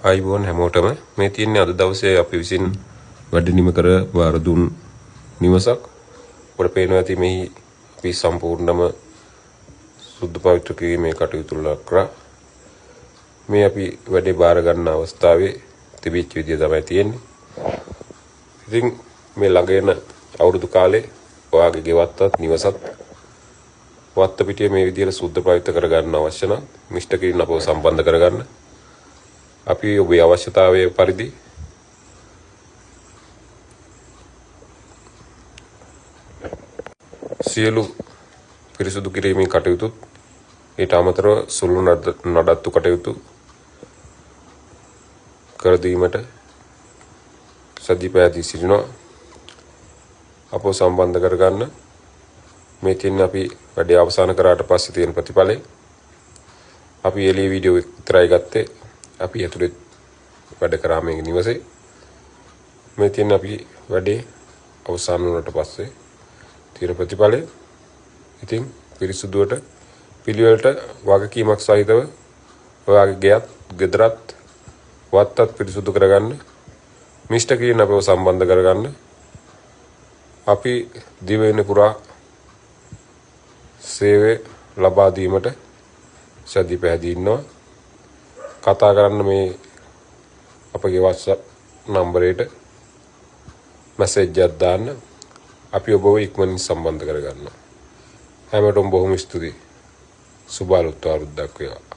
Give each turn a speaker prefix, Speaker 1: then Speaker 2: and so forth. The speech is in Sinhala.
Speaker 1: ආයිබෝන් හැමෝටම මේ තියෙන්නේ අද දවසේ අපි විසින් වැඩිනිම කර වාර දුන් නිවසක්. ඔබට පේනවා ඇති මේ අපි සම්පූර්ණම සුද්ධ පවිත්‍ර කිරීමේ කටයුතු කරා. මේ අපි වැඩේ බාර ගන්න අවස්ථාවේ තිබිච්ච විදිය තමයි තියෙන්නේ. ඉතින් මේ ළඟ එන අවුරුදු කාලේ ඔයාගේ ගෙවත්තත් නිවසත් වත්ත පිටියේ මේ විදියට සුද්ධ පවිත්‍ර කරගන්න අවශ්‍ය නම් මිෂ්ඨ කිරීම අපව සම්බන්ධ කරගන්න. අපි ඔබේ අවශ්‍යතාවයේ පරිදි සියලු පිරිසුදු කිරීමේ කටයුතු ඊට අමතරව සුළු නඩත්තු කටයුතු කර දීමට සජීපයදී සිටිනවා. අපව සම්බන්ධ කරගන්න. මේ තියෙන අපි වැඩේ අවසන් කරාට පස්සේ තියෙන ප්‍රතිඵලය අපි එළිය වීඩියෝ විතරයි ගත්තේ. අපි ඇතුලේ වැඩ කරා මේ නිවසේ. මේ තියෙන අපි වැඩේ අවසන් වුණාට පස්සේ තියෙන ප්‍රතිඵලය. ඉතින් පිරිසුදුවට පිළිවෙලට වගකීමක් සහිතව ඔයාගේ ගෙයත් ගෙදරත් වත්තත් පිරිසුදු කරගන්න. මිෂ්ඨ කිරීම අපව සම්බන්ධ කරගන්න. අපි දිවයින පුරා සේවය ලබා දීමට සැදී පැහැදී ඉන්නවා. කතා කරන්න මේ අපගේ WhatsApp නම්බරයට මැසේජ් එකක් දාන්න. අපි ඔබව ඉක්මනින් සම්බන්ධ කරගන්නවා. හැමෝටම බොහොම ස්තුතියි. සුබ අලුත් අවුරුද්දක් වේවා.